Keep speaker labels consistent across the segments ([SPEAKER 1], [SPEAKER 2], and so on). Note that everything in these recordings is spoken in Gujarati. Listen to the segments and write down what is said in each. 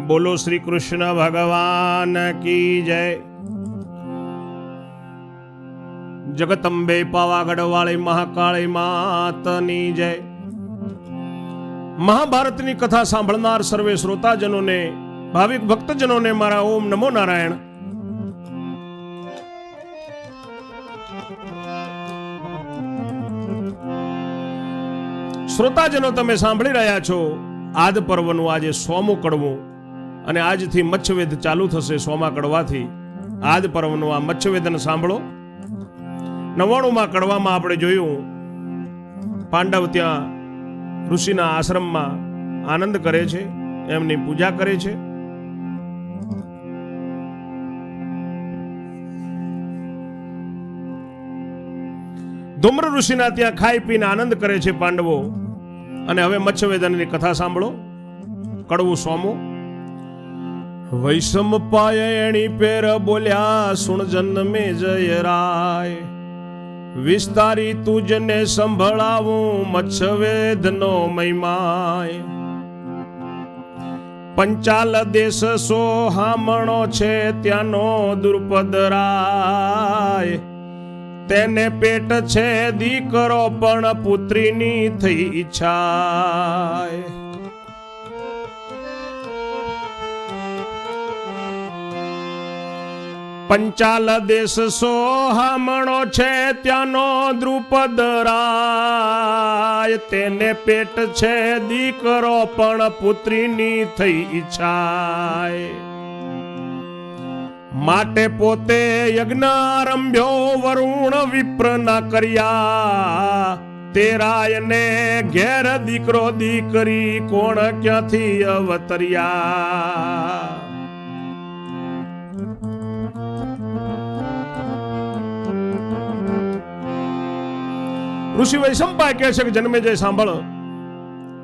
[SPEAKER 1] બોલો શ્રી કૃષ્ણ ભગવાન કી જય। જગતંબે પાવાગઢ વાળી મહાકાળી માતની જય। મહાભારતની કથા સાંભળનાર સર્વે શ્રોતાજનોને, ભાવિક ભક્તજનોને મારા ઓમ નમો નારાયણ। શ્રોતાજનો, તમે સાંભળી રહ્યા છો આદ પર્વનું આજે 100મું કડવું, અને આજથી મચ્છવેદ ચાલુ થશે 100મા કડવાથી। આદ પર્વનું આ મચ્છવેદને સાંભળો। 99મા કડવામાં આપણે જોયું પાંડવ ત્યાં ઋષિના આશ્રમમાં આનંદ કરે છે, એમની પૂજા કરે છે। ધૂમ્ર ઋષિના ત્યાં ખાઈ પીને આનંદ કરે છે પાંડવો। અને હવે મચ્છવેદનની કથા સાંભળો, કડવું 100મું। વૈષમ પાય એણી પેર બોલ્યા સુણ જન્મે જય રાય, વિસ્તારી તુજને સંભળાવું મચ્છવેદનો મહિમાય। પંચાલ દેશ સોહામણો છે ત્યાંનો દ્રુપદ રાય, તેને પેટ છે દીકરો પણ પુત્રીની થઈ ઈચ્છાય। પંચાલ દેશ સોહામણો છે ત્યાંનો દ્રુપદ રાય, તેને પેટ છે દીકરો પણ પુત્રીની થઈ ઈચ્છાય। માટે પોતે યજ્ઞ આરંભ્યો વરુણ વિપ્ર ના કર્યા, તે રાયને ઘેર દીકરો દીકરી કોણ ક્યાંથી અવતર્યા। ઋષિ વૈશંપાય કહે છે કે જન્મેજય સાંભળ,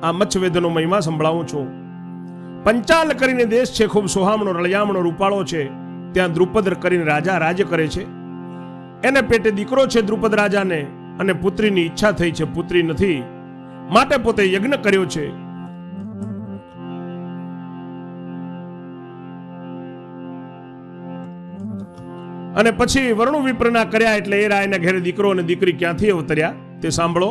[SPEAKER 1] આ મચ્છવેદનો મહિમા સંભળાવું છું। પંચાલ કરીને દેશ છે, ખૂબ સોહામણો રળિયામણો રૂપાળો છે, ત્યાં દ્રુપદ કરીને રાજા રાજ્ય કરે છે। એને પેટે દીકરો છે દ્રુપદ રાજાને, અને પુત્રીની ઈચ્છા થઈ છે, પુત્રી નથી, માટે પોતે યજ્ઞ કર્યો છે। અને પછી વર્ણુ વિપ્રના કર્યા, એટલે એ રાયના ઘેરે દીકરો અને દીકરી ક્યાંથી અવતર્યા તે સાંભળો।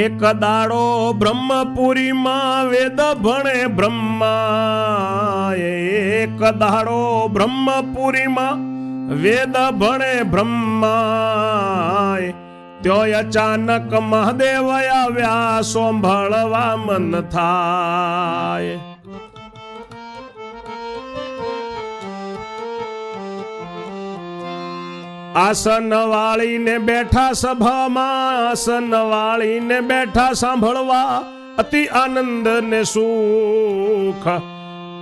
[SPEAKER 1] એક દાડો બ્રહ્મપુરીમાં વેદ ભણે બ્રહ્મા, એક દાડો બ્રહ્મપુરીમાં વેદ ભણે બ્રહ્મા, ત્યો અચાનક મહાદેવ આવ્યા સાંભળવા મન થાય। આસન વાળીને બેઠા સભામાં, આસન વાળીને બેઠા સાંભળવા અતિ આનંદ ને સુખ।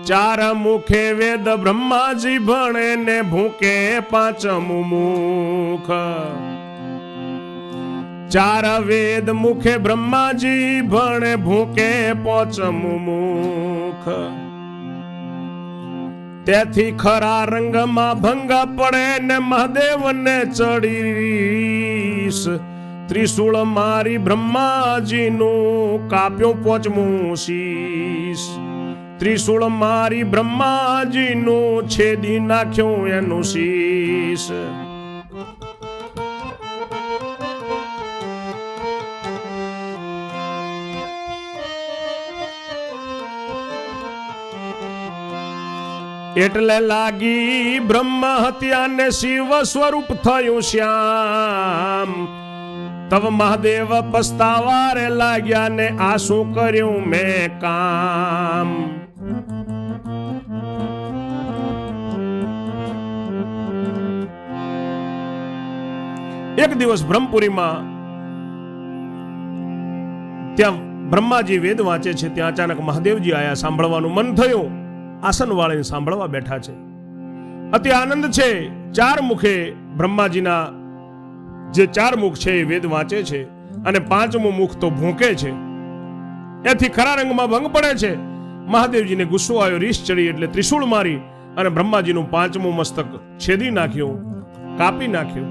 [SPEAKER 1] ચાર મુખે વેદ બ્રહ્માજી ભણે ને ભૂકે પાંચમું મુખ। ચાર વેદ મુખે બ્રહ્માજી ભણે ભૂકે પાંચમું મુખ। તેથી ખરા રંગમાં ભંગ પડે ને મહાદેવને ચડીશ, ત્રિશૂળ મારી બ્રહ્માજીનું કાપ્યું પાંચમું શીશ। ત્રિશૂળ મારી બ્રહ્માજીનું છેદી નાખ્યું એનું શીશ। એટલે લાગી બ્રહ્મ હત્યા ને શિવ સ્વરૂપ થયું શ્યામ, તવ મહાદેવ પસ્તાવારે લાગ્યા ને આ શું કર્યું મેં કામ। એક દિવસ બ્રહ્મપુરીમાં ત્યાં બ્રહ્માજી વેદ વાંચે છે, ત્યાં અચાનક મહાદેવજી આયા, સાંભળવાનું મન થયું, આસન વાળીને સાંભળવા બેઠા છે, અતિ આનંદ છે। ચાર મુખે બ્રહ્માજીના જે ચાર મુખ છે એ વેદ વાંચે છે, અને પાંચમું મુખ તો ભૂંકે છે, એથી ખરા રંગમાં ભંગ પડે છે। મહાદેવજીને ગુસ્સો આવ્યો, રીસ ચડી, એટલે ત્રિશૂળ મારી અને બ્રહ્માજીનું પાંચમું મસ્તક છેદી નાખ્યું, કાપી નાખ્યું।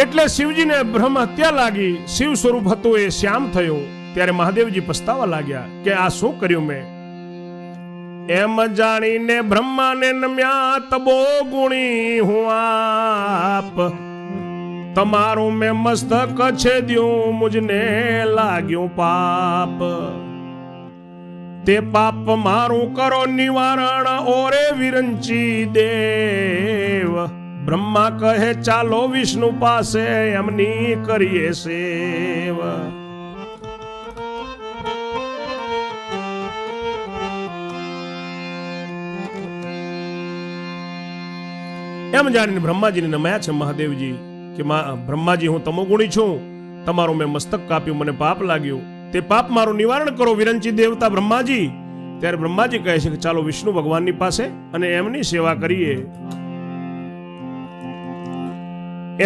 [SPEAKER 1] એટલે શિવજીને બ્રહ્મ હત્યા લાગી, શિવ સ્વરૂપ હતું એ શ્યામ થયું, ત્યારે મહાદેવજી પસ્તાવા લાગ્યા કે આ શું કર્યું મેં. એમ જાણીને બ્રહ્માને નમ્યા તબો ગુણી હું આપ, તમારું મેં મસ્તક છેદ્યું મુજને લાગ્યું પાપ. તે પાપ મારું કરો નિવારણ ઓરે વિરંચી દેવ. બ્રહ્મા કહે ચાલો વિષ્ણુ પાસે એમની કરીએ સેવ. એમ જાણીને બ્રહ્માજીને નમાયા છે મહાદેવજી કે બ્રહ્માજી હું તમોગુણી છું, તમારું મેં મસ્તક કાપ્યું, મને પાપ લાગ્યું, તે પાપ મારું નિવારણ કરો વિરંચી દેવતા બ્રહ્માજી. ત્યારે બ્રહ્માજી કહે છે કે ચાલો વિષ્ણુ ભગવાનની પાસે અને એમની સેવા કરીએ.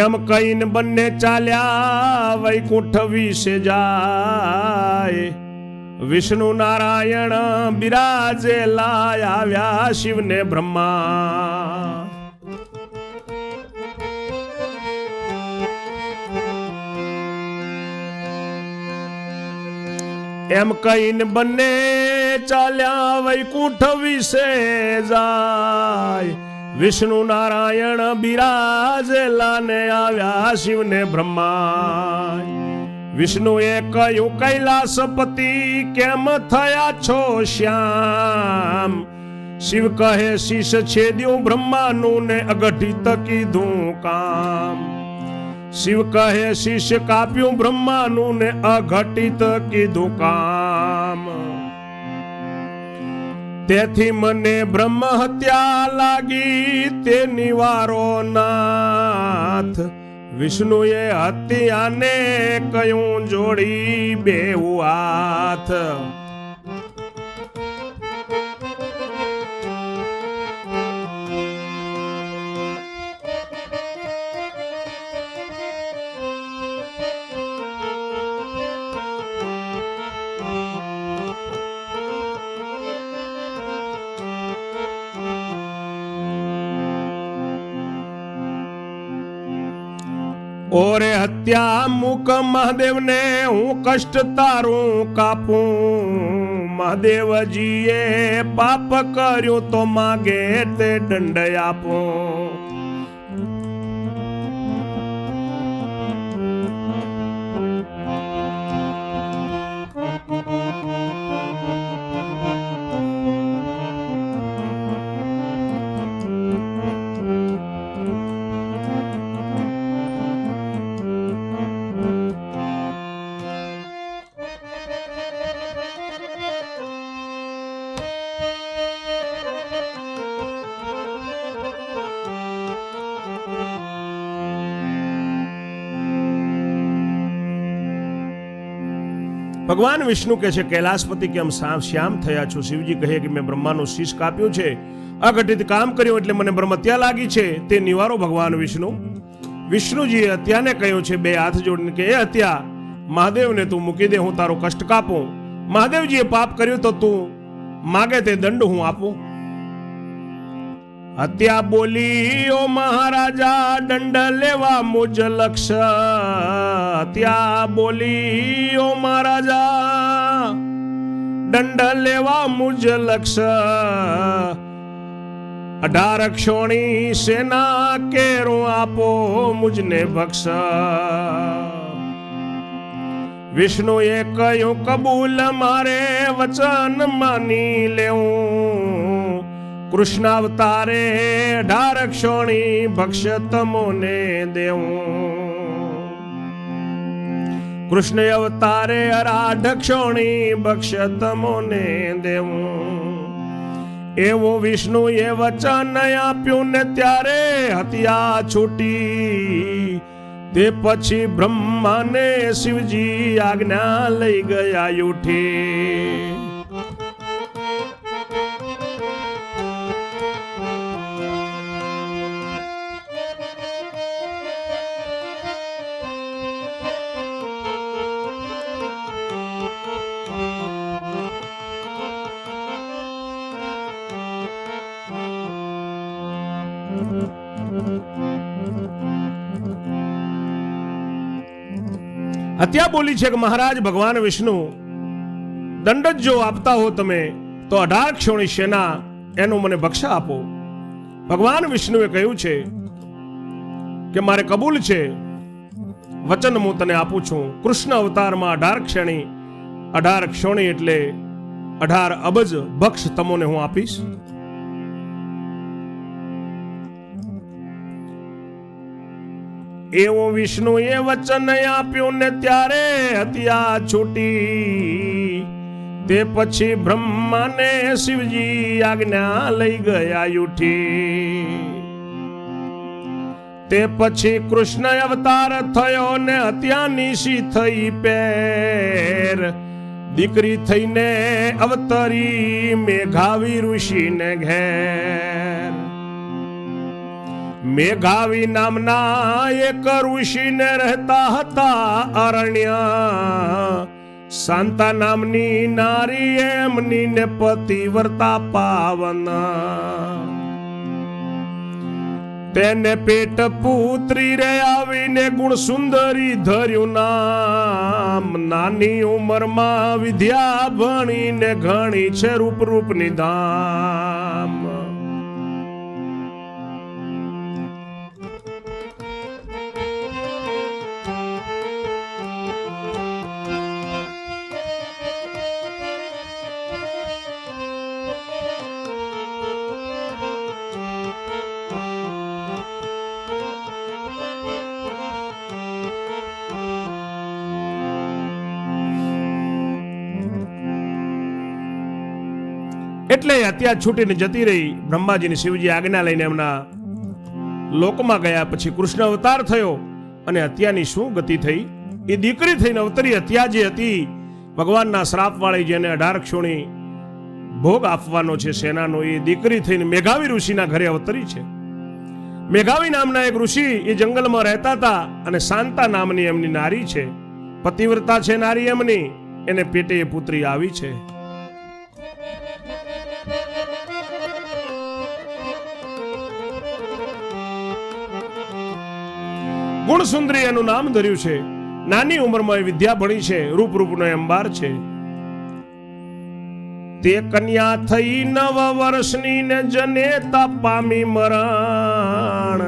[SPEAKER 1] એમ કહીને બંને ચાલ્યા વૈકુંઠ વિશે જાય. વિષ્ણુ નારાયણ બિરાજે લાય આવ્યા શિવને બ્રહ્મા. એમ કહીને બંને ચાલ્યા વૈકુંઠ વિશે જાય. વિષ્ણુ નારાયણ બિરાજેલા ને આવ્યા શિવને બ્રહ્મા. વિષ્ણુએ કહ્યું કૈલાસપતિ કેમ થયા છો શ્યામ. શિવ કહે શીશ છેદ્યું બ્રહ્માનું ને અઘટિત કીધું કામ. શિવ કહે શીશ કાપ્યું બ્રહ્માનું ને અઘટિત કીધું કામ. તેથી મને બ્રહ્મ હત્યા લાગી તે નિવારો નાથ. વિષ્ણુએ હત્યાને કહ્યું જોડી બેઉ હાથ. ઓરે હત્યા મુક મહાદેવને હું કષ્ટ તારું કાપું. મહાદેવજીએ પાપ કર્યું તો માગે તે દંડ આપું. ભગવાન વિષ્ણુ કહે છે કૈલાસપતિ કેમ શ્યામ થયા છો. શિવજી કહે કે મેં બ્રહ્માનું શીશ કાપ્યું છે, અઘટિત કામ કર્યું એટલે મને બ્રહ્મ હત્યા લાગી છે, તે નિવારો ભગવાન વિષ્ણુ. વિષ્ણુજીએ હત્યાને કહ્યું છે બે હાથ જોડીને કે એ હત્યા મહાદેવને તું મૂકી દે, હું તારો કષ્ટ કાપું. મહાદેવજીએ પાપ કર્યું તો તું માગે તે દંડ હું આપું. હત્યા બોલી ઓ મહારાજા દંડ લેવા મુજ લક્ષ. હત્યા બોલી ઓ મહારાજા દંડ લેવા મુજ લક્ષ. 18 ક્ષોણી સેના કેરું આપો મુજને બક્ષ. વિષ્ણુએ કહ્યું કબૂલ મારે વચન માની લેવું. કૃષ્ણ અવતારે 18 ક્ષોણી ભક્ષ તમોને દેવું. કૃષ્ણ અવતારે 18 ક્ષોણી ભક્ષ તમોને દેવું. એવું વિષ્ણુએ વચન આપ્યું ને ત્યારે હત્યા છૂટી. તે પછી બ્રહ્માને શિવજી આજ્ઞા લઈ ગયા ઉઠી. હત્યા બોલી છે કે મહારાજ ભગવાન વિષ્ણુ દંડ જો આપતા હો તમે તો 18 ક્ષોણી સેના એનું મને ભક્ષા આપો. ભગવાન વિષ્ણુએ કહ્યું છે કે મારે કબૂલ છે, વચન હું તને આપું છું. કૃષ્ણ અવતારમાં 18 ક્ષોણી એટલે 18 અબજ ભક્ષ તમોને હું આપીશ. એવું વિષ્ણુએ વચન આપ્યું ને ત્યારે હત્યા છૂટી. તે પછી બ્રહ્માને શિવજી આજ્ઞા લઈ ગયા ઉઠી. તે પછી કૃષ્ણ અવતાર થયો ને હત્યાની સી થઈ પેર. દીકરી થઈને અવતરી મેઘાવી ઋષિને ઘેર. મેઘાવી નામના એક ઋષિને રહેતા હતા અરણ્ય. શાંતા નામની નારી એમની ને પતિવ્રતા પાવન. તેને પેટ પુત્રી રે આવીને ગુણ સુંદરી ધર્યું નામ. નાની ઉંમરમાં વિદ્યા ભણીને ઘણી છે રૂપ રૂપની ધામ. એટલે હત્યા છૂટીને જતી રહી. બ્રહ્માજીની શિવજી આજ્ઞા લઈને એમના લોકમાં ગયા. પછી કૃષ્ણ અવતાર થયો અને હત્યાની શું ગતિ થઈ? એ દીકરી થઈને અવતરી. હત્યા જે હતી ભગવાનના શ્રાપ વાળી, જેને 18 ક્ષોણી ભોગ આપવાનો છે સેનાનો, એ દીકરી થઈને મેઘાવી ઋષિના ઘરે અવતરી છે. મેઘાવી નામના એક ઋષિ એ જંગલમાં રહેતા હતા અને શાંતા નામની એમની નારી છે, પતિવ્રતા છે નારી એમની. એને પેટે એ પુત્રી આવી છે. ગુણસુંદરી એનું નામ ધર્યું છે. નાની ઉંમરમાં વિદ્યા ભણી છે, રૂપ રૂપનો અંબાર છે. તે કન્યા થઈ 9 વર્ષની ને જનેતા પામી મરણ.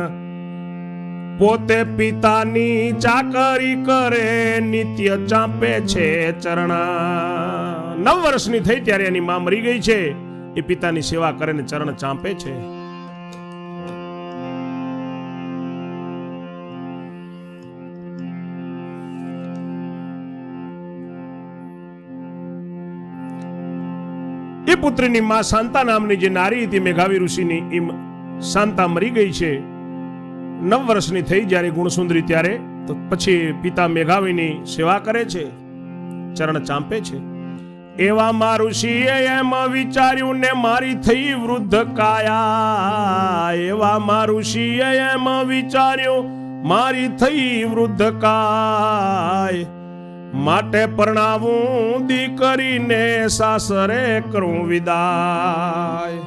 [SPEAKER 1] પોતે પિતાની ચાકરી કરે, નિત્ય ચાંપે છે ચરણ. 9 વર્ષની થઈ ત્યારે એની માં મરી ગઈ છે. એ પિતાની સેવા કરે ને ચરણ ચાંપે છે. એ પુત્રીની માં શાંતા નામની જે નારી હતી મેઘાવી ઋષિની, એ શાંતા મરી ગઈ છે. 9 વર્ષની થઈ જ્યારે ગુણસુંદરી, ત્યારે તો પછી પિતા મેઘાવીની સેવા કરે છે, ચરણ ચાંપે છે. એવા મારું ઋષિએ એમ વિચાર્યું ને મારી થઈ વૃદ્ધ કાયા. એવા મારું ઋષિએ એમ વિચાર્યું મારી થઈ વૃદ્ધ કાય. માટે પરણાવું દીકરીને સાસરે કરું વિદાય.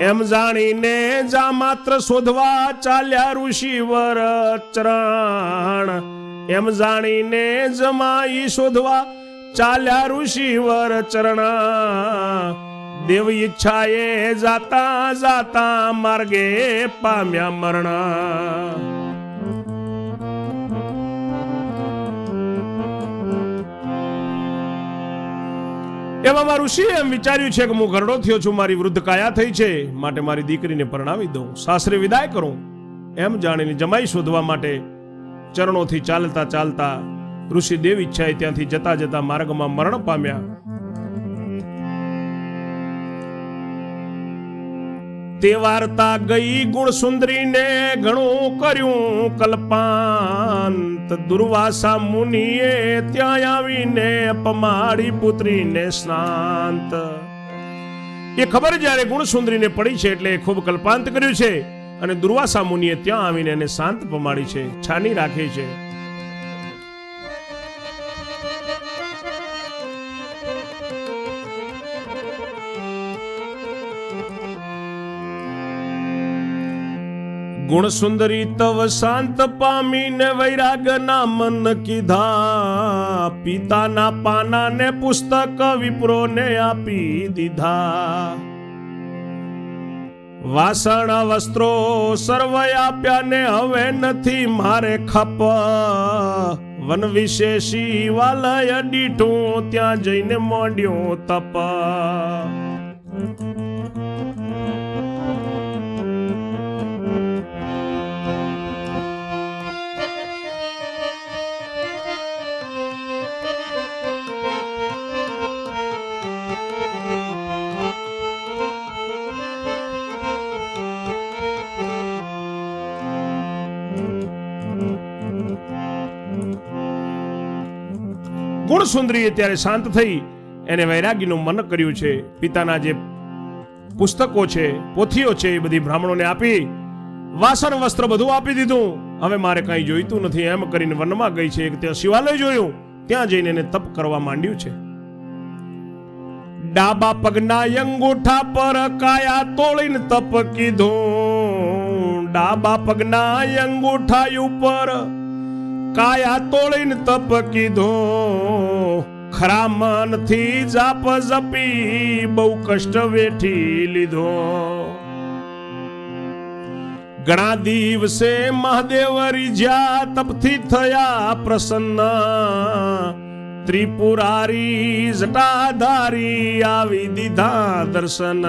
[SPEAKER 1] એમ જાણીને જા માત્ર શોધવા ચાલ્યા ઋષિવર ચરણ. એમ જાણીને જમાઈ શોધવા ચાલ્યા ઋષિવર ચરણ. દેવ ઈચ્છાએ જાતા જાતા માર્ગે પામ્યા મરણ. એવામાં ઋષિએ એમ વિચાર્યું છે કે હું ઘરડો થયો છું, મારી વૃદ્ધ કાયા થઈ છે, માટે મારી દીકરીને પરણાવી દઉં, સાસરે વિદાય કરું. એમ જાણીને જમાઈ શોધવા માટે ચરણોથી ચાલતા ચાલતા ઋષિ દેવ ઈચ્છાએ ત્યાંથી જતા જતા માર્ગમાં મરણ પામ્યા. તે વાર્તા ગઈ ગુણસુંદરીને ઘણું કર્યું કલ્પાંત. દુર્વાસા મુનિએ ત્યાં આવીને પમાડી પુત્રીને શાંત. એ ખબર જ્યારે ગુણસુંદરીને પડી છે એટલે ખૂબ કલ્પાંત કર્યું છે અને દુર્વાસા મુનિએ ત્યાં આવીને એને શાંત પમાડી છે, છાની રાખી છે. ગુણ સુંદરી તવ શાંત પામીને વૈરાગ ના મન કીધા, પિતાના પાના ને પુસ્તક વિપ્રો ને આપી દીધા, વાસણ વસ્ત્રો સર્વ આપ્યા ને હવે નથી મારે ખપ, વન વિશેષી વાલય દીઠું ત્યાં જઈને મોડ્યો તપ. ગુણસુંદરીએ ત્યારે શાંત થઈ એને વૈરાગીનું મન કર્યું છે. પિતાના જે પુસ્તકો છે, પોથીઓ છે, એ બધી બ્રાહ્મણોને આપી, વાસણ વસ્ત્ર બધું આપી દીધું. હવે મારે કઈ જોઈતું નથી એમ કરીને વનમાં ગઈ છે. ત્યાં શિવાલય જોયું, ત્યાં જઈને એને તપ કરવા માંડ્યું છે. ડાબા પગના અંગૂઠા પર કાયા તોડીને તપ કીધું, ડાબા પગના અંગૂઠા ઉપર કાયા તોડીને તપ કીધો, ખરા મનથી જાપ જપી બહુ કષ્ટ વેઠી લીધો. ઘણા દિવસે મહાદેવ રીઝ્યા તપથી થયા પ્રસન્ન, ત્રિપુરારી જટાધારી આવી દીધા દર્શન.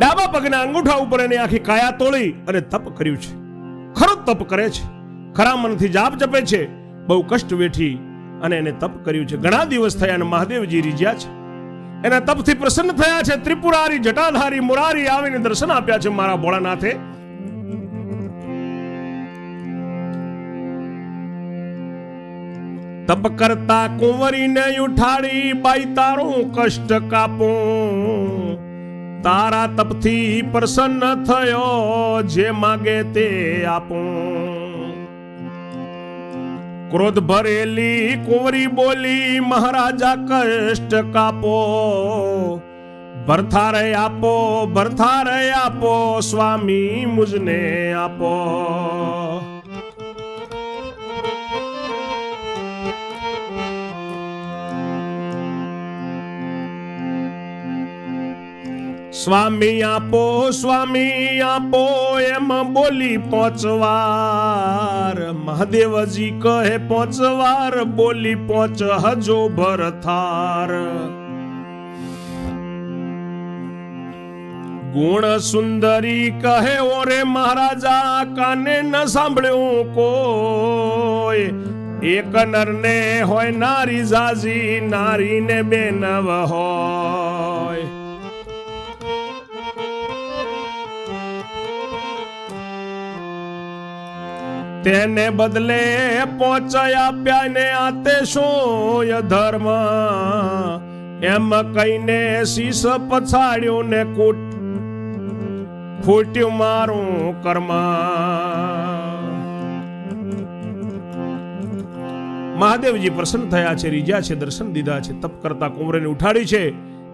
[SPEAKER 1] ડાબા પગના અંગૂઠા ઉપર એને આખી કાયા તોડી અને તપ કર્યું છે. ખરો તપ કરે છે, ખરા મનથી જાપ જપે છે, બહુ કષ્ટ વેઠી અને એને તપ કર્યું છે. ઘણા દિવસ થયા અને મહાદેવજી રીઝ્યા છે, એના તપથી પ્રસન્ન થયા છે. ત્રિપુરારી જટાધારી મુરારી આવીને દર્શન આપ્યા છે મારા ભોળાનાથે. તપ કરતા કુંવરીને ઉઠાડી, બાઈ તારું કષ્ટ કાપું, તારા તપથી પ્રસન્ન થયો, જે માગે તે આપું. ક્રોધ ભરેલી કુંવરી બોલી, મહારાજા કષ્ટ કાપો, ભરથારે આપો, ભરથારે આપો, સ્વામી મુજને આપો. સ્વામી આપો, સ્વામી આપો, એમ બોલી 5 વાર. મહાદેવજી કહે 5 વાર, બોલી 5 હજો ભરથાર. ગુણ સુંદરી કહે ઓરે મહારાજા, કાને ન સાંભળ્યું કોઈ, એક નરને હોય નારી જાજી, નારીને 2 નવ હોય. તેને બદલે 5 આપ્યા ને આતે શું ધર્મ, એમ કહીને શીશ પછાડ્યું ને ફૂટ્યું મારું કર્મ. મહાદેવજી પ્રસન્ન થયા છે, રીઝ્યા છે, દર્શન દીધા છે. તપ કરતા કુંવરીને ઉઠાડી છે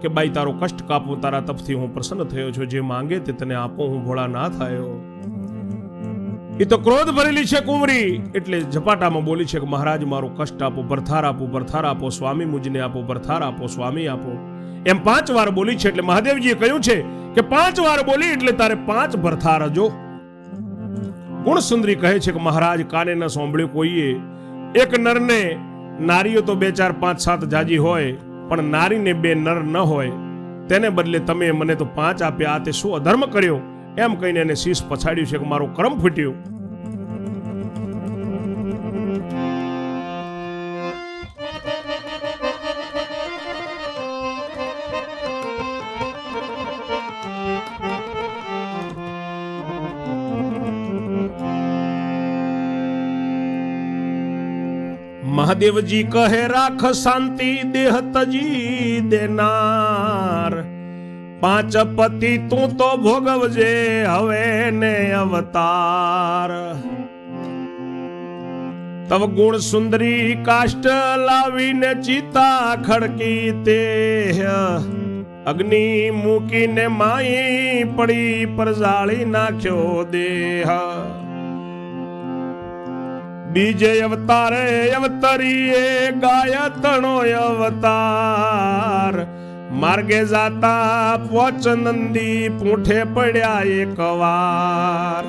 [SPEAKER 1] કે બાઈ તારો કષ્ટ કાપું, તારા તપથી હું પ્રસન્ન થયો છું, જે માંગે તે તને આપો, હું ભોળા ના થયો. એ તો ક્રોધ ભરેલી છે કુંવરી, એટલે ઝપાટામાં બોલી છે કે મહારાજ મારું કષ્ટ આપો, ભરથાર આપો, ભરથાર આપો, સ્વામી મુજને આપો, ભરથાર આપો, સ્વામી આપો. એમ 5 વાર બોલી છે. એટલે મહાદેવજીએ કહ્યું છે કે 5 વાર બોલી એટલે તારે 5 ભરથાર જો. ગુણસુંદરી કહે છે કે મહારાજ કાને ન સાંભળ્યું કોઈએ, એક નરને, નારીઓ તો 2 4 5 7 જાજી હોય, પણ નારીને 2 નર ન હોય, તેને બદલે તમે મને તો 5 આપ્યા, તે શું અધર્મ કર્યો, એમ કહીને એને શીશ પછાડ્યું છે કે મારું કર્મ ફૂટ્યું. મહાદેવજી કહે રાખ શાંતિ દેહ તજી દેનાર, પાંચ પતિ તું તો ભોગવજે હવે ને અવતાર. તવ ગુણ સુંદરી કાષ્ટ લાવીને ચિતા ખડકી તે, અગ્નિ મૂકીને માઈ પડી પર જાળી નાખ્યો દેહ. બીજે અવતારે અવતરીએ ગાય તણો અવતાર, માર્ગે જાતા પોચ નંદી પૂંઠે પડ્યા એક વાર.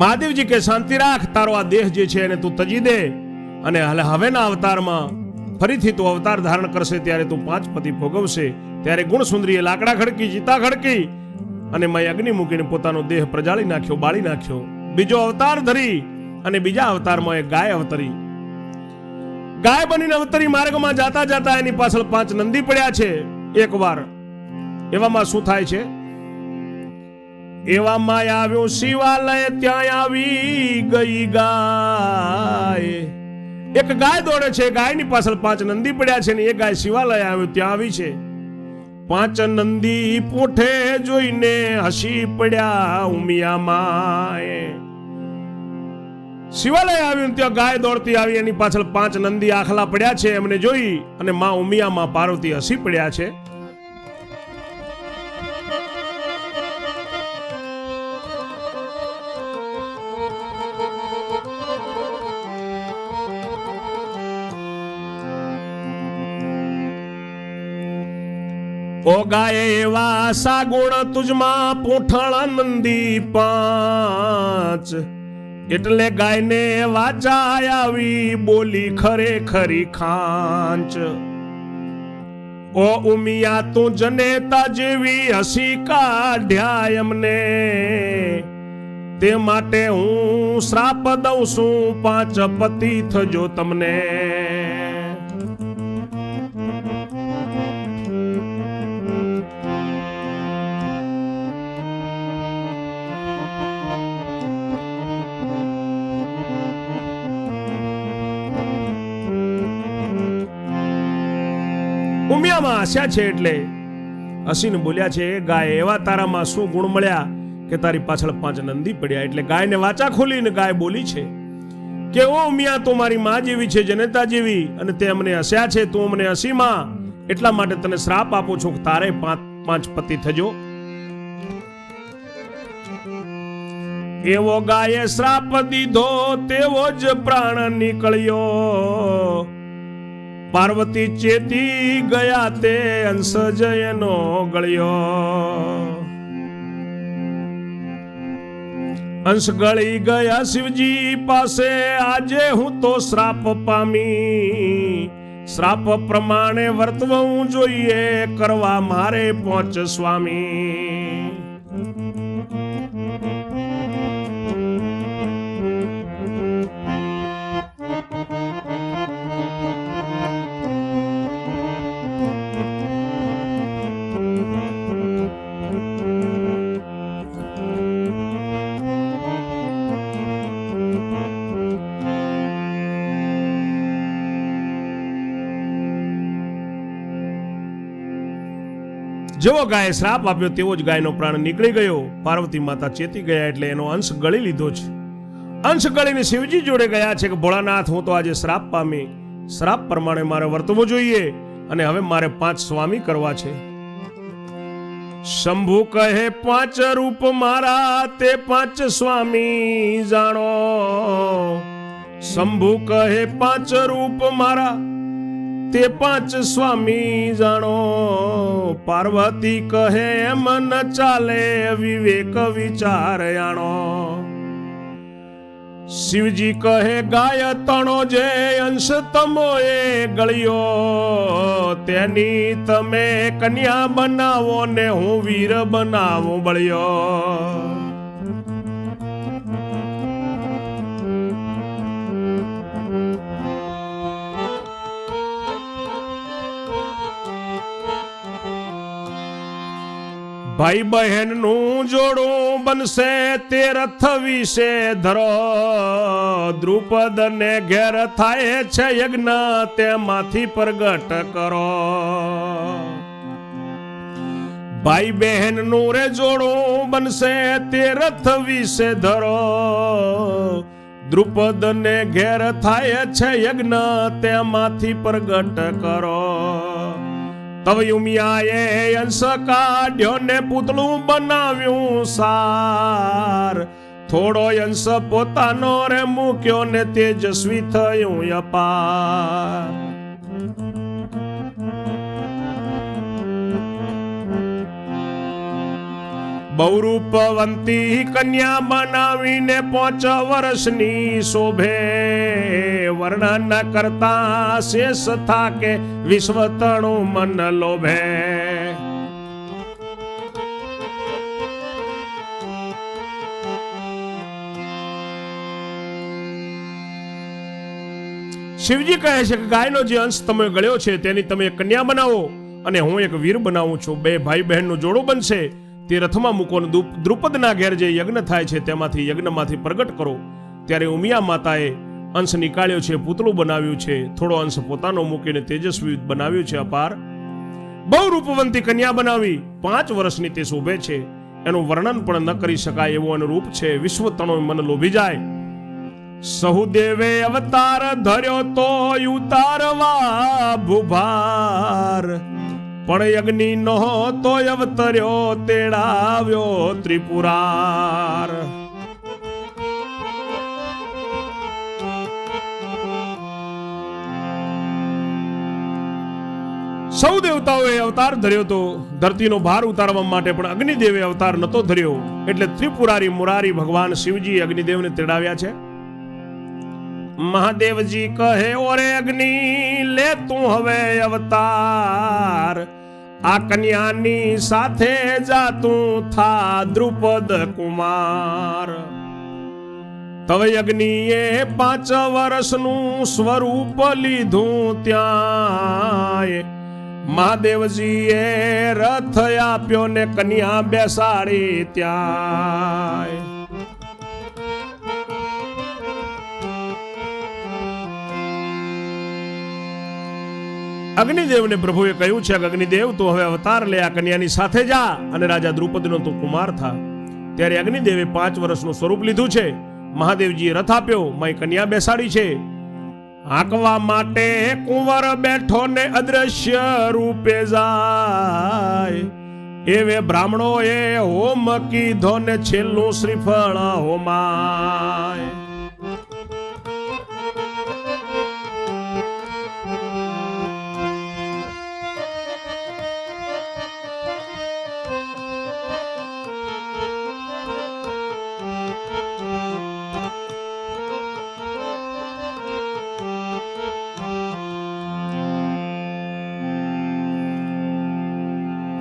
[SPEAKER 1] મહાદેવજી કે શાંતિ રાખ, તારો આ દેહ જે છે એને તું તજી દે, અને હવેના અવતારમાં ફરીથી તું અવતાર ધારણ કરશે ત્યારે તું પાંચ પતિ ભોગવશે. ત્યારે ગુણ સુંદરીએ લાકડા ખડકી, ચિતા ખડકી અને મેં અગ્નિ મૂકીને પોતાનો દેહ પ્રજાળી નાખ્યો, બાળી નાખ્યો. બીજો અવતાર ધરી અને બીજા અવતારમાં એક ગાય અવતરી. ગાય બનીને અવતરી માર્ગમાં જાતા જાતા એની પાછળ પાંચ નંદી પડ્યા છે. એકવાર એવામાં શું થાય છે? એવામાં આવ્યો શિવાલય, ત્યાં આવી ગઈ ગાય. એક ગાય દોડે છે, ગાયની પાછળ પાંચ નંદી પડ્યા છે ને એ ગાય શિવાલય આવ્યો ત્યાં આવી છે. પાંચ નંદી પૂંઠે જોઈને હસી પડ્યા ઉમિયામાં. શિવાલય આવ્યું ત્યાં ગાય દોડતી આવી, એની પાછળ પાંચ નંદી આખલા પડ્યા છે. એમને જોઈ અને માં ઉમિયામાં પાર્વતી હસી પડ્યા છે. ઓ ગાય એવા સાગુણ તુજમાં પૂંઠળ નંદી પાંચ, એટલે ગાયને વાચા આવી બોલી ખરેખરી ખાંચ. ઓ ઉમિયા તું જનેતા જેવી હસી કાઢ્યા એમને, તે માટે હું શ્રાપ દઉં છું પાંચ પતિ થજો તમને. ઉમિયામાં હસ્યા છે એટલે હસીને બોલ્યા છે, ગાય એવા તારામાં શું ગુણ મળ્યા કે તારી પાછળ પાંચ નંદી પડ્યા. એટલે ગાયને વાચા ખોલીને ગાય બોલી છે કે ઓ ઉમિયા, તું મારી માં જેવી છે, જનેતા જેવી, અને તે અમને હસ્યા છે, તું અમને હસીમાં, એટલા માટે તને શ્રાપ આપું છું કે તારે પાંચ પતિ થજો. એવો ગાયે શ્રાપ દીધો તેવો જ પ્રાણ નીકળ્યો. પાર્વતી ચેતી ગયા તે અંશ જયનો ગળ્યો. અંશ ગળી ગયા શિવજી પાસે, આજે હું તો શ્રાપ પામી. શ્રાપ પ્રમાણે વર્તવું જોઈએ, કરવા મારે પહોંચ સ્વામી. જેવો ગાયે શ્રાપ આપ્યો તેવો જ ગાયનો પ્રાણ નીકળી ગયો. પાર્વતી માતા ચેતી ગયા એટલે એનો અંશ ગળી લીધો છે. અંશ ગળીને શિવજી જોડે ગયા છે કે ભોળાનાથ, હું તો આજે શ્રાપ પામી, શ્રાપ પ્રમાણે મારે વર્તવું જોઈએ અને હવે મારે પાંચ સ્વામી કરવા છે. શંભુ કહે પાંચ રૂપ મારા, તે પાંચ સ્વામી જાણો. શંભુ કહે પાંચ રૂપ મારા, તે પાંચ સ્વામી જાણો. પાર્વતી કહે એમ ન ચાલે, વિવેક વિચાર આણો. શિવજી કહે ગાય તણો જે અંશ તમોએ ગળ્યો, તેની તમે કન્યા બનાવો ને હું વીર બનાવું બળ્યો. ભાઈ બહેન નું જોડું બનશે તે રથ વિશે ધરો. દ્રુપદ ને ઘેર થાય છે યજ્ઞ તેમાંથી પ્રગટ કરો. ભાઈ બહેન નું રે જોડું બનશે તે રથ વિશે ધરો. દ્રુપદ ને ઘેર થાય છે યજ્ઞ તેમાંથી પ્રગટ કરો. તવ યુમિયાએ અંશ કાઢ્યો ને પૂતળું બનાવ્યું સાર. થોડો અંશ પોતાનો રે મૂક્યો ને તેજસ્વી થયું અપાર. બહુરૂપવંતી કન્યા બનાવીને 5 વર્ષની શોભે. વર્ણન કરતા શેષ થાકે વિશ્વ તણું મન લોભે. શિવજી કહે છે કે ગાયનો જે અંશ તમે ગળ્યો છે તેની તમે એક કન્યા બનાવો અને હું એક વીર બનાવું છું. 2 ભાઈ બહેનનું જોડું બનશે તે રથમાં મૂકો. દ્રુપદના ઘેર જે યજ્ઞ થાય છે તેમાંથી યજ્ઞમાંથી પ્રગટ કરો. ત્યારે ઉમિયા માતાએ અંશ નીકાળ્યો છે, પૂતળું બનાવ્યું છે, થોડો અંશ પોતાનો મૂકીને તેજસ્વી બનાવ્યું છે અપાર. બહુ રૂપવંતી કન્યા બનાવી 5 વર્ષની તે શોભે છે. એનું વર્ણન પણ ન કરી શકાય એવું અનુરૂપ છે. વિશ્વ તણો મન લોભી જાય. સહુદેવે અવતાર ધર્યો તો ઉતારવા ભૂભાર. પણ યજ્ઞ નો તો અવતર્યો તેડાવ્યો ત્રિપુરાર. સૌ દેવતાઓએ અવતાર ધર્યો તો ધરતીનો ભાર ઉતારવા માટે, પણ અગ્નિદેવે અવતાર નતો ધર્યો. એટલે ત્રિપુરારી મુરારી ભગવાન શિવજી અગ્નિદેવને તેડાવ્યા છે. મહાદેવજી કહે ઓરે અગ્નિ લે તું હવે અવતાર. આ કન્યાની સાથે જા તું થા દ્રુપદ કુમાર. તવે અગ્નિએ 5 વર્ષનું સ્વરૂપ લીધું ત્યાં. મહાદેવજીએ રથ આપ્યો ને કન્યા બેસાડી ત્યાં. અગ્નિદેવને પ્રભુએ કહ્યું છે કે અગ્નિદેવ તું હવે અવતાર લે, આ કન્યાની સાથે જા અને રાજા દ્રુપદનો તું કુમાર થા. ત્યારે અગ્નિદેવે 5 વર્ષનું સ્વરૂપ લીધું છે. મહાદેવજીએ રથ આપ્યો, માય કન્યા બેસાડી છે. હાંકવા માટે કુંવર બેઠો ને અદ્રશ્ય રૂપે જાય. એવે બ્રાહ્મણો એ હોમ કીધો ને છેલ્લું શ્રીફળ હોમાય.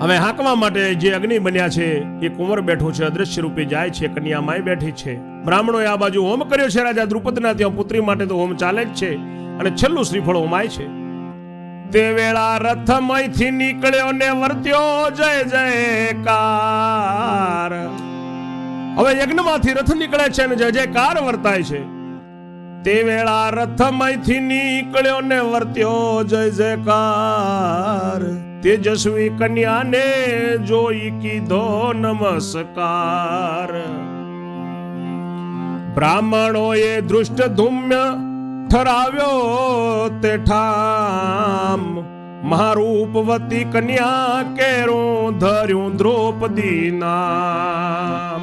[SPEAKER 1] હવે હાંકવા માટે જે અગ્નિ બન્યા છે એ કુંવર બેઠો છે, અદ્રશ્ય રૂપે જાય છે, કન્યા માય બેઠી છે. બ્રાહ્મણોએ આ બાજુ હોમ કર્યો છે. રાજા દ્રુપદના ત્યાં પુત્રી માટે તો હોમ ચાલે જ છે અને છેલ્લું શ્રીફળ હોમાય છે. તે વેળા રથમાંથી નીકળ્યો ને વર્ત્યો જય જયકાર. હવે યજ્ઞમાંથી રથ નીકળે છે અને જય જયકાર વર્તાય છે. તે વેળા રથમાંથી નીકળ્યો ને વર્ત્યો જય જયકાર. તેજસ્વી કન્યાને જોઈ કીધો નમસ્કાર. બ્રાહ્મણોએ દૃષ્ટ ધુમ્ય ઠરાવ્યો તે ઠામ. મહારૂપવતી કન્યા કેરું ધર્યું દ્રૌપદી નામ.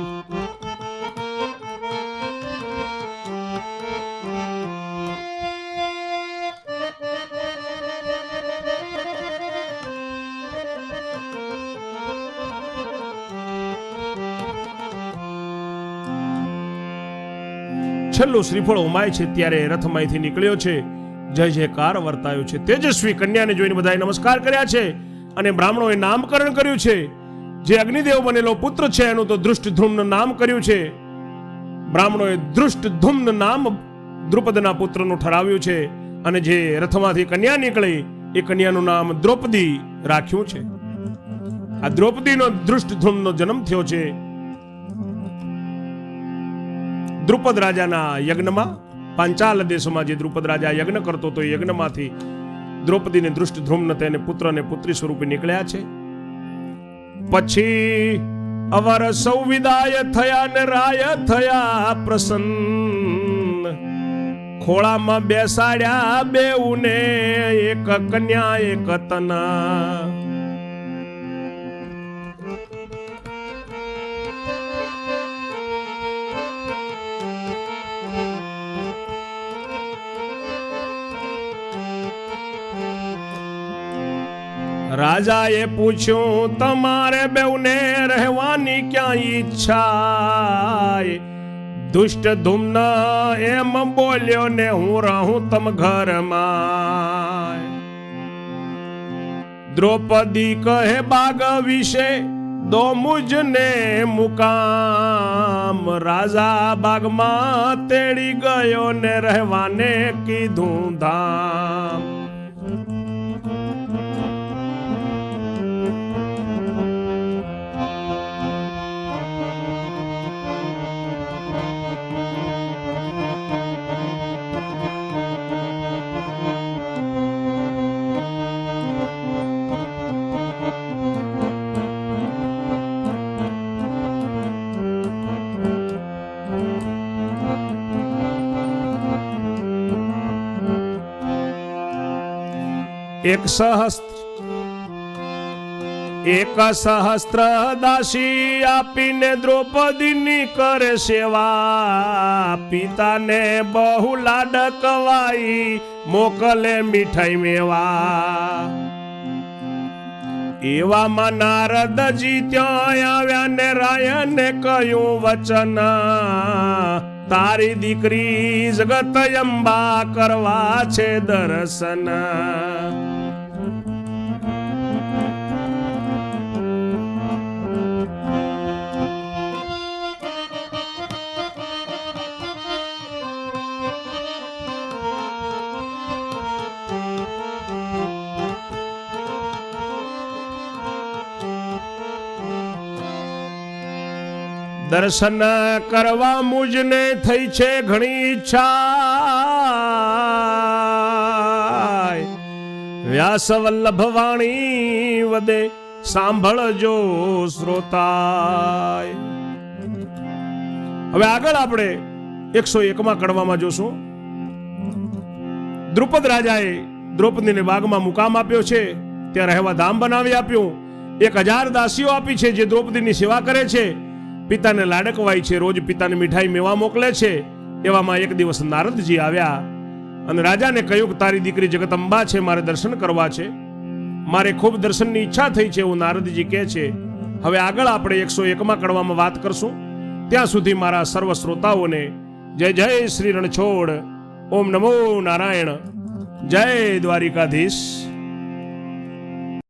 [SPEAKER 1] છેલ્લું શ્રીફળ ઉમાય છે ત્યારે રથમાંથી નીકળ્યો છે. જય જયકાર વર્તાયો છે. તેજસ્વી કન્યાને જોઈને બધાએ નમસ્કાર કર્યા છે અને બ્રાહ્મણોએ નામકરણ કર્યું છે. જે અગ્નિદેવ બનેલો પુત્ર છે એનું તો દૃષ્ટધુમ્ન નામ કર્યું છે. બ્રાહ્મણોએ દૃષ્ટધુમ્ન નામ દ્રુપદના પુત્રનું ઠરાવ્યું છે અને જે રથમાંથી કન્યા નીકળી એ કન્યાનું નામ દ્રૌપદી રાખ્યું છે. આ દ્રૌપદીનો દૃષ્ટધુમ્નનો જન્મ થયો છે દ્રુપદ રાજાના યજ્ઞમાં. પાંચાલ દેશમાં જે દ્રુપદ રાજા યજ્ઞ કરતો તો યજ્ઞમાંથી દ્રૌપદીને દૃષ્ટધુમ્ન તેને પુત્ર અને પુત્રી સ્વરૂપે નીકળ્યા છે. પછી અવર સૌ વિદાય થયા ને રાય થયા પ્રસન્ન. ખોળામાં બેસાડ્યા બેઉને એક કન્યા એક તના. રાજાએ પૂછ્યું તમારે બેઉને રહેવાની ક્યાં ઈચ્છા? દુષ્ટ ધુમ્ન એમ બોલ્યો ને હું રહું તમ ઘરમાં. દ્રૌપદી કહે બાગ વિશે દો મુજને મુકામ. રાજા બાગમાં તેડી ગયો ને રહેવાને કીધું ધામ. એક સહસ્ત્ર દાસી આપીને દ્રૌપદીની કરે સેવા. પિતાને બહુ લાડકવાઈ મોકલે મીઠાઈ મેવા. એવામાં નારદજી ત્યાં આવ્યા ને રાયને કહ્યું વચન. તારી દીકરી જગત અંબા કરવા છે દર્શન. દર્શન કરવા મુજને થઈ છે ઘણી ઈચ્છા. વ્યાસ વલ્લભ વાણી વદે સાંભળજો શ્રોતા. હવે આગળ આપણે 101માં કડવામાં જોશું. દ્રુપદ રાજાએ દ્રૌપદીને બાગમાં મુકામ આપ્યો છે, ત્યાં રહેવા ધામ બનાવી આપ્યું. 1000 દાસીઓ આપી છે જે દ્રૌપદીની સેવા કરે છે, પિતાને લાડકવાય છે, રોજ પિતાને મીઠાઈ મેવા મોકલે છે. એવામાં એક દિવસ નારદજી આવ્યા અને રાજાને કહ્યું કે તારી દીકરી જગદંબા છે, મારે દર્શન કરવા છે, મારે ખૂબ દર્શનની ઈચ્છા થઈ છે એવું નારદજી કહે છે. હવે આગળ આપણે 101માં કડવામાં વાત કરશું. ત્યાં સુધી મારા સર્વ શ્રોતાઓને જય જય શ્રી રણછોડ. ઓમ નમો નારાયણ. જય દ્વારિકાધીશ.